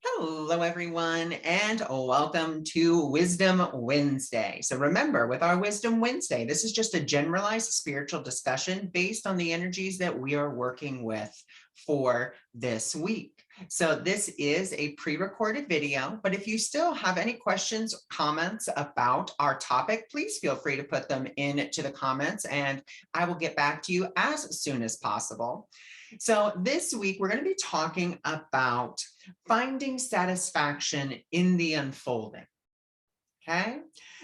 Hello, everyone, and welcome to Wisdom Wednesday. So remember, with our Wisdom Wednesday, this is just a generalized spiritual discussion based on the energies that we are working with for this week. So this is a pre-recorded video, but if you still have any questions, comments about our topic, please feel free to put them into the comments and I will get back to you as soon as possible. So this week, we're going to be talking about finding satisfaction in the unfolding. Okay,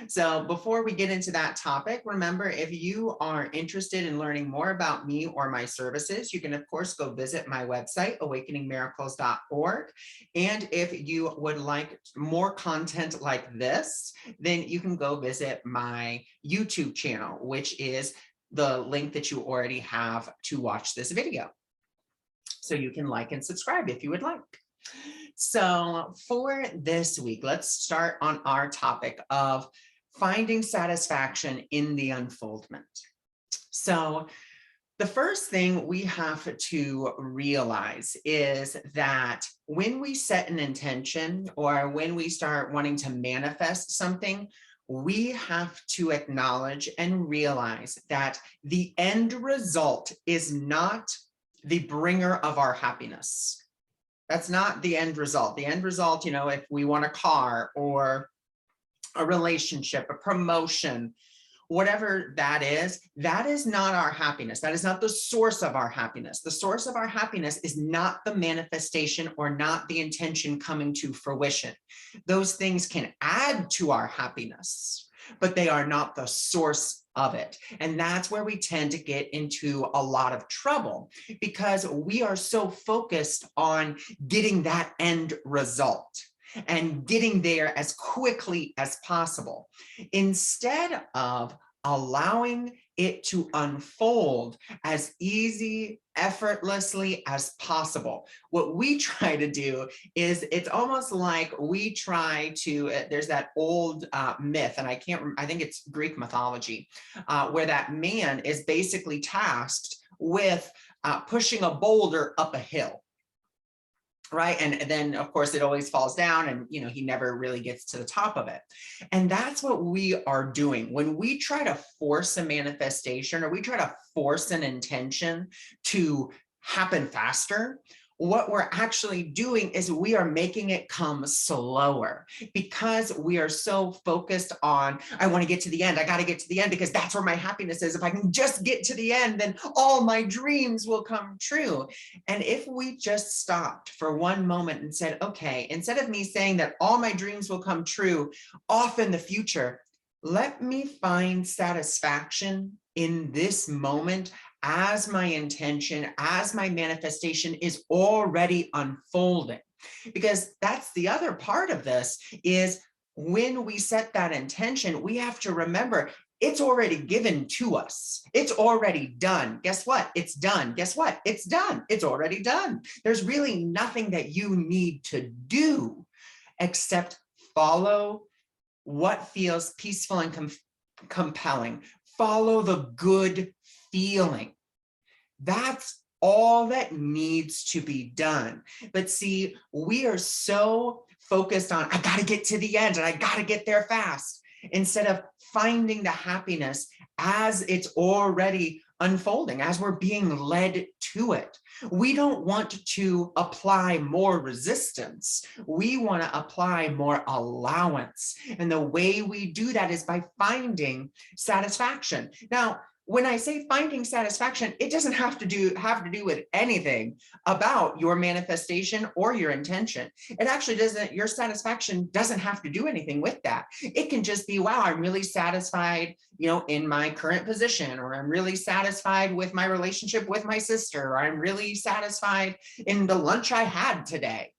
so before we get into that topic, remember, if you are interested in learning more about me or my services, you can, of course, go visit my website, awakeningmiracles.org. And if you would like more content like this, then you can go visit my YouTube channel, which is the link that you already have to watch this video. So you can like and subscribe if you would like. So for this week, let's start on our topic of finding satisfaction in the unfoldment. So the first thing we have to realize is that when we set an intention or when we start wanting to manifest something, we have to acknowledge and realize that the end result is not the bringer of our happiness. That's not the end result. The end result, if we want a car or a relationship, a promotion, whatever that is not our happiness. That is not the source of our happiness. The source of our happiness is not the manifestation or not the intention coming to fruition. Those things can add to our happiness, but they are not the source of it. And that's where we tend to get into a lot of trouble because we are so focused on getting that end result and getting there as quickly as possible, instead of allowing it to unfold as easy, effortlessly as possible. What we try to do is, it's almost like we try to, there's that old myth, and I think it's Greek mythology, where that man is basically tasked with pushing a boulder up a hill. Right. And then, of course, it always falls down and, he never really gets to the top of it. And that's what we are doing when we try to force a manifestation or we try to force an intention to happen faster. What we're actually doing is we are making it come slower because we are so focused on, I want to get to the end. I got to get to the end because that's where my happiness is. If I can just get to the end, then all my dreams will come true. And if we just stopped for one moment and said, okay, instead of me saying that all my dreams will come true off in the future, let me find satisfaction in this moment as my intention, as my manifestation is already unfolding. Because that's the other part of this, is when we set that intention, we have to remember it's already given to us. It's already done. Guess what? It's done. Guess what? It's done. It's already done. There's really nothing that you need to do except follow what feels peaceful and compelling. Follow the good feeling. That's all that needs to be done. But see, we are so focused on, I got to get to the end and I got to get there fast, instead of finding the happiness as it's already unfolding, as we're being led to it. We don't want to apply more resistance. We want to apply more allowance. And the way we do that is by finding satisfaction. Now, when I say finding satisfaction, it doesn't have to do with anything about your manifestation or your intention. It actually doesn't, your satisfaction doesn't have to do anything with that. It can just be, wow, I'm really satisfied, in my current position, or I'm really satisfied with my relationship with my sister, or I'm really satisfied in the lunch I had today.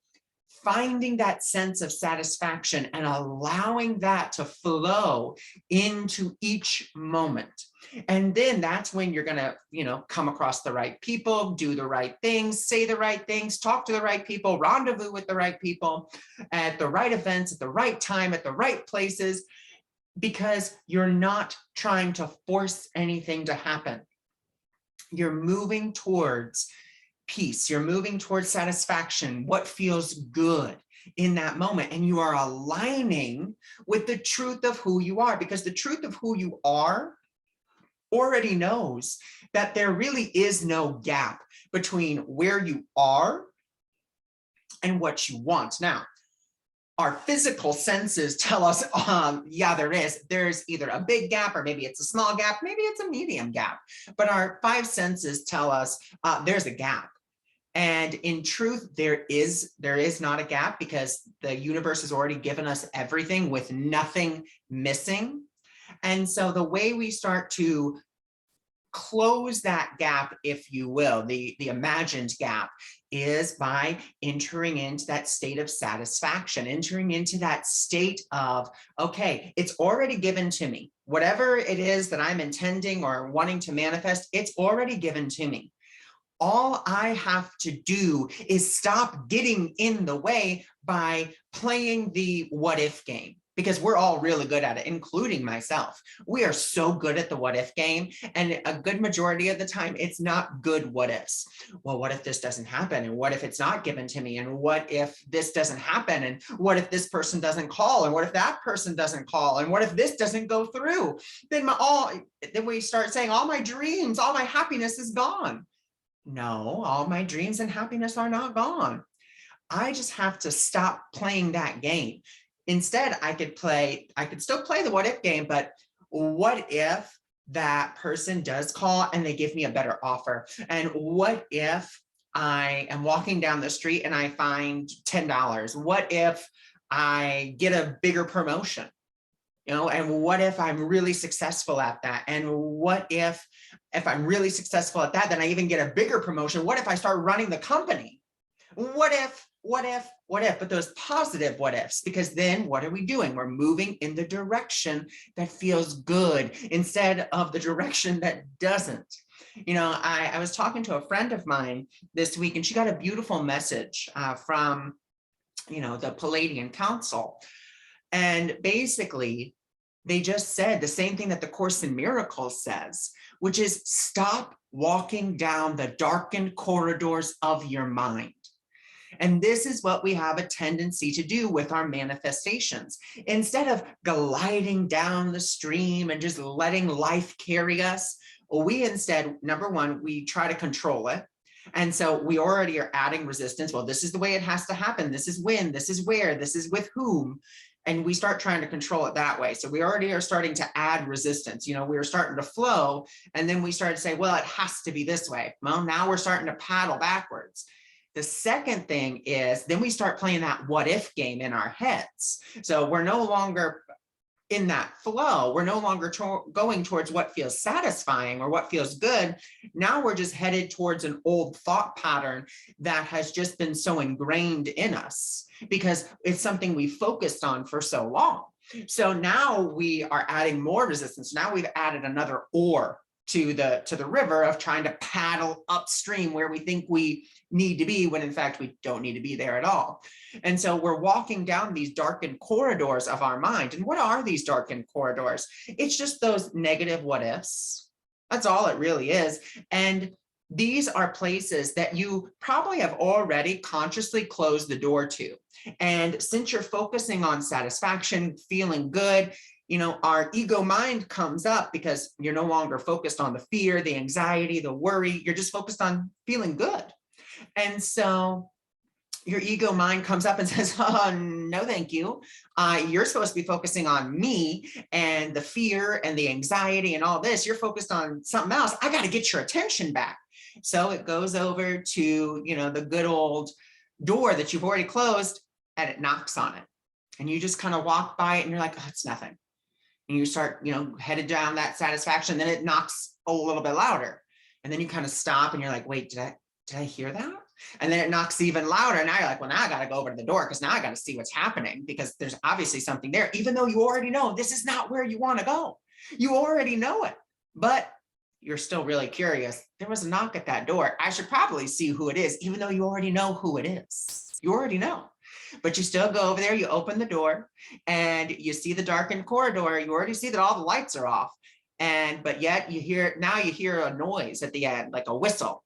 Finding that sense of satisfaction and allowing that to flow into each moment. And then that's when you're going to, come across the right people, do the right things, say the right things, talk to the right people, rendezvous with the right people at the right events, at the right time, at the right places, because you're not trying to force anything to happen. You're moving towards peace. You're moving towards satisfaction, what feels good. in that moment, and you are aligning with the truth of who you are, because the truth of who you are already knows that there really is no gap between where you are and what you want. Now, our physical senses tell us, yeah, there's either a big gap, or maybe it's a small gap, maybe it's a medium gap, but our five senses tell us there's a gap. And in truth, there is not a gap, because the universe has already given us everything with nothing missing. And so the way we start to close that gap, if you will, the imagined gap, is by entering into that state of satisfaction, entering into that state of, okay, it's already given to me. Whatever it is that I'm intending or wanting to manifest, it's already given to me. All I have to do is stop getting in the way by playing the what if game, because we're all really good at it, including myself. We are so good at the what if game, and a good majority of the time, it's not good what ifs. Well, what if this doesn't happen? And what if it's not given to me? And what if this doesn't happen? And what if this person doesn't call? And what if that person doesn't call? And what if this doesn't go through? Then we start saying, all my dreams, all my happiness is gone. No, all my dreams and happiness are not gone. I just have to stop playing that game. Instead, I could still play the what if game, but what if that person does call and they give me a better offer? And what if I am walking down the street and I find $10? What if I get a bigger promotion? And what if I'm really successful at that? And what if I'm really successful at that, then I even get a bigger promotion? What if I start running the company? What if? But those positive what ifs, because then what are we doing? We're moving in the direction that feels good instead of the direction that doesn't. I was talking to a friend of mine this week, and she got a beautiful message from, the Palladian Council. And basically, they just said the same thing that the Course in Miracles says, which is stop walking down the darkened corridors of your mind. And this is what we have a tendency to do with our manifestations. Instead of gliding down the stream and just letting life carry us, we instead, number one, we try to control it. And so we already are adding resistance. Well, this is the way it has to happen. This is when, this is where, this is with whom. And we start trying to control it that way. So we already are starting to add resistance. We were starting to flow, and then we started to say, well, it has to be this way. Well, now we're starting to paddle backwards. The second thing is then we start playing that what if game in our heads. So we're no longer in that flow. We're no longer going towards what feels satisfying or what feels good. Now we're just headed towards an old thought pattern that has just been so ingrained in us because it's something we focused on for so long. So now we are adding more resistance. Now we've added another oar to the river of trying to paddle upstream where we think we need to be, when in fact we don't need to be there at all. And so we're walking down these darkened corridors of our mind. And what are these darkened corridors? It's just those negative what ifs. That's all it really is. And these are places that you probably have already consciously closed the door to. And since you're focusing on satisfaction, feeling good, our ego mind comes up because you're no longer focused on the fear, the anxiety, the worry. You're just focused on feeling good. And so your ego mind comes up and says, oh, no, thank you. You're supposed to be focusing on me and the fear and the anxiety and all this. You're focused on something else. I got to get your attention back. So it goes over to, the good old door that you've already closed, and it knocks on it. And you just kind of walk by it and you're like, oh, it's nothing. And you start, headed down that satisfaction. Then it knocks a little bit louder. And then you kind of stop and you're like, wait, did I hear that? And then it knocks even louder. And now you're like, well, now I got to go over to the door because now I got to see what's happening, because there's obviously something there, even though you already know this is not where you want to go. You already know it, but you're still really curious. There was a knock at that door. I should probably see who it is, even though you already know who it is. You already know. But you still go over there, you open the door and you see the darkened corridor. You already see that all the lights are off. But yet you hear a noise at the end, like a whistle.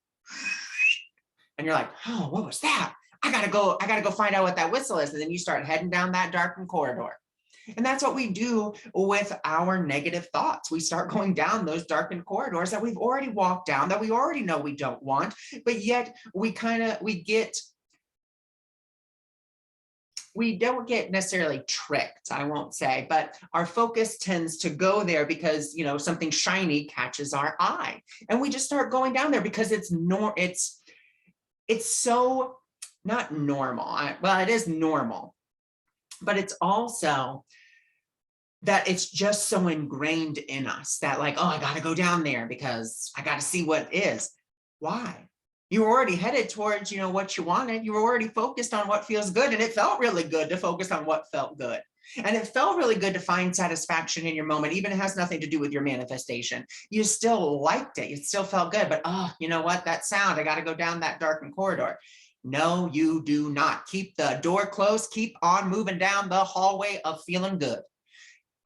And you're like, oh, what was that? I I gotta go find out what that whistle is. And then you start heading down that darkened corridor. And that's what we do with our negative thoughts. We start going down those darkened corridors that we've already walked down, that we already know we don't want, but yet we don't get necessarily tricked, I won't say, but our focus tends to go there because, something shiny catches our eye, and we just start going down there because it's so not normal. Well, it is normal, but it's also that it's just so ingrained in us that like, oh, I got to go down there because I got to see what is. Why? You were already headed towards, what you wanted. You were already focused on what feels good. And it felt really good to focus on what felt good. And it felt really good to find satisfaction in your moment, even if it has nothing to do with your manifestation. You still liked it. It still felt good. But, oh, you know what? That sound, I got to go down that darkened corridor. No, you do not. Keep the door closed. Keep on moving down the hallway of feeling good.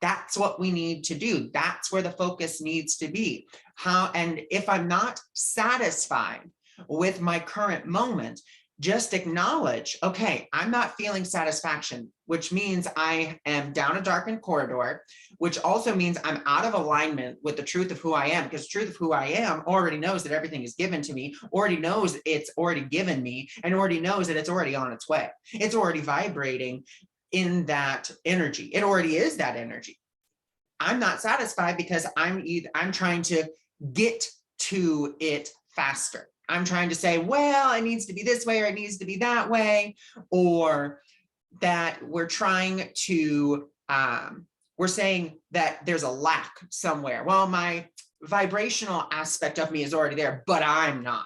That's what we need to do. That's where the focus needs to be. And if I'm not satisfied with my current moment, just acknowledge, okay, I'm not feeling satisfaction, which means I am down a darkened corridor, which also means I'm out of alignment with the truth of who I am, because the truth of who I am already knows that everything is given to me, already knows it's already given me, and already knows that it's already on its way. It's already vibrating in that energy. It already is that energy. I'm not satisfied because I'm trying to get to it faster. I'm trying to say, well, it needs to be this way or it needs to be that way, or that we're trying to, we're saying that there's a lack somewhere. Well, my vibrational aspect of me is already there, but I'm not.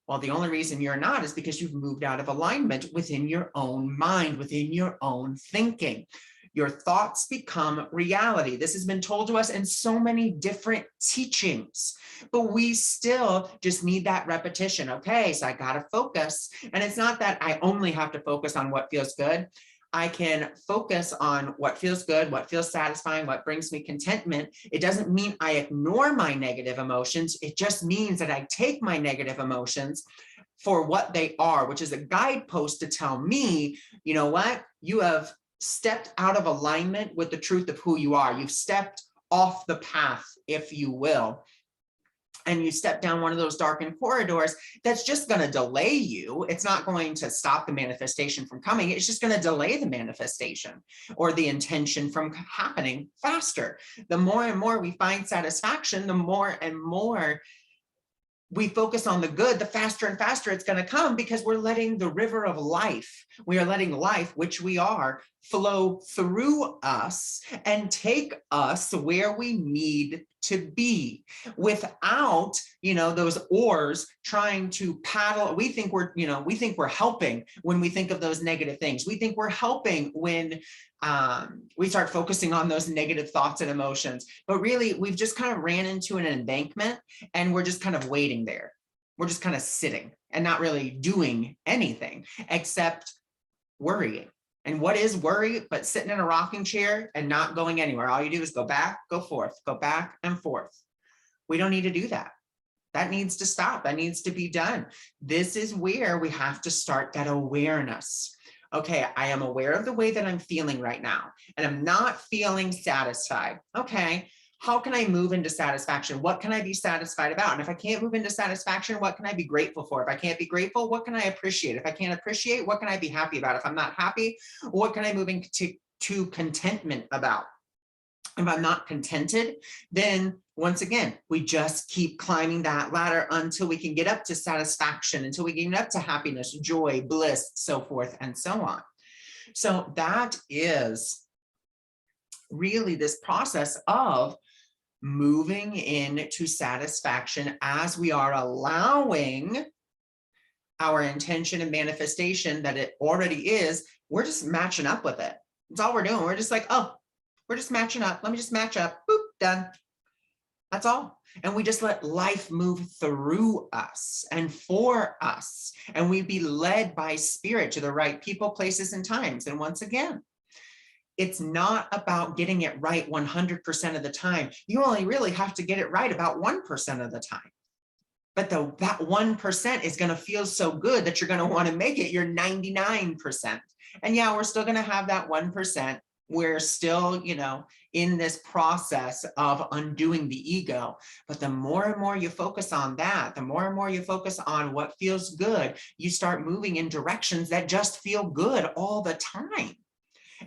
Well, the only reason you're not is because you've moved out of alignment within your own mind, within your own thinking. Your thoughts become reality. This has been told to us in so many different teachings, but we still just need that repetition. Okay, so I got to focus. And it's not that I only have to focus on what feels good. I can focus on what feels good, what feels satisfying, what brings me contentment. It doesn't mean I ignore my negative emotions. It just means that I take my negative emotions for what they are, which is a guidepost to tell me, you know what, you have stepped out of alignment with the truth of who you are. You've stepped off the path, if you will, and you step down one of those darkened corridors that's just going to delay you. It's not going to stop the manifestation from coming. It's just going to delay the manifestation or the intention from happening faster. The more and more we find satisfaction, the more and more we focus on the good, the faster and faster it's going to come, because we're letting the river of life, we are letting life, which we are, flow through us and take us where we need to be without, those oars trying to paddle. We think we're helping when we think of those negative things. We think we're helping when we start focusing on those negative thoughts and emotions, but really we've just kind of ran into an embankment and we're just kind of waiting there. We're just kind of sitting and not really doing anything except worrying. And what is worry but sitting in a rocking chair and not going anywhere? All you do is go back, go forth, go back and forth. We don't need to do that. That needs to stop. That needs to be done. This is where we have to start that awareness. Okay, I am aware of the way that I'm feeling right now, and I'm not feeling satisfied. Okay, how can I move into satisfaction? What can I be satisfied about? And if I can't move into satisfaction, what can I be grateful for? If I can't be grateful, what can I appreciate? If I can't appreciate, what can I be happy about? If I'm not happy, what can I move into contentment about? If I'm not contented, then once again, we just keep climbing that ladder until we can get up to satisfaction, until we get up to happiness, joy, bliss, so forth and so on. So that is really this process of moving into satisfaction as we are allowing our intention and manifestation that it already is. We're just matching up with it. That's all we're doing. We're just like, oh, we're just matching up. Let me just match up. Boop, done. That's all. And we just let life move through us and for us. And we be led by spirit to the right people, places, and times. And once again, it's not about getting it right 100% of the time. You only really have to get it right about 1% of the time. But that 1% is going to feel so good that you're going to want to make it your 99%. And yeah, we're still going to have that 1%. We're still, in this process of undoing the ego. But the more and more you focus on that, the more and more you focus on what feels good, you start moving in directions that just feel good all the time.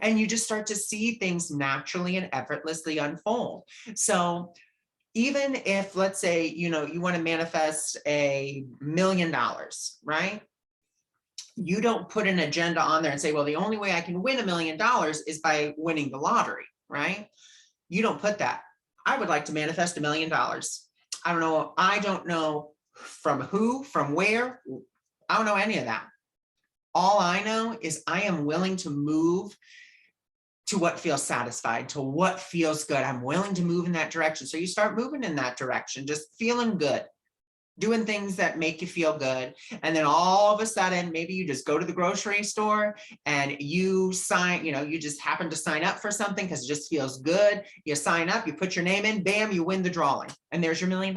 And you just start to see things naturally and effortlessly unfold. So even if, let's say, you want to manifest $1 million, right? You don't put an agenda on there and say, well, the only way I can win $1 million is by winning the lottery, right? You don't put that. I would like to manifest $1 million. I don't know. I don't know from who, from where. I don't know any of that. All I know is I am willing to move to what feels satisfied, to what feels good. I'm willing to move in that direction. So you start moving in that direction, just feeling good, doing things that make you feel good. And then all of a sudden, maybe you just go to the grocery store and you sign, you just happen to sign up for something because it just feels good. You sign up, you put your name in, bam, you win the drawing. And there's your $1 million.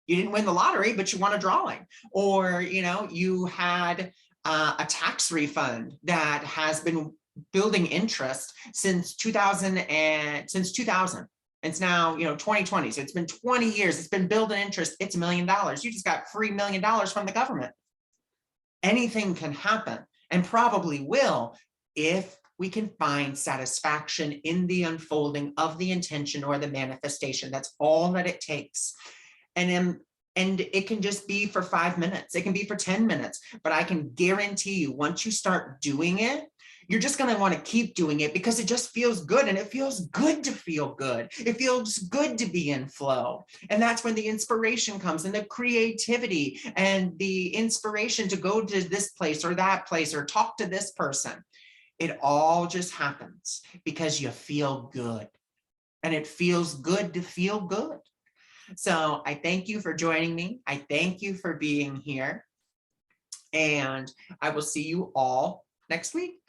You didn't win the lottery, but you won a drawing. Or, you had a tax refund that has been building interest since 2000. It's now 2020, so it's been 20 years. It's been building interest. It's $1 million. You just got free $1 million from the government. Anything can happen, and probably will, if we can find satisfaction in the unfolding of the intention or the manifestation. That's all that it takes. And it can just be for 5 minutes. It can be for 10 minutes, but I can guarantee you, once you start doing it, you're just going to want to keep doing it because it just feels good, and it feels good to feel good. It feels good to be in flow. And that's when the inspiration comes, and the creativity and the inspiration to go to this place or that place or talk to this person. It all just happens because you feel good, and it feels good to feel good. So I thank you for joining me. I thank you for being here, and I will see you all next week.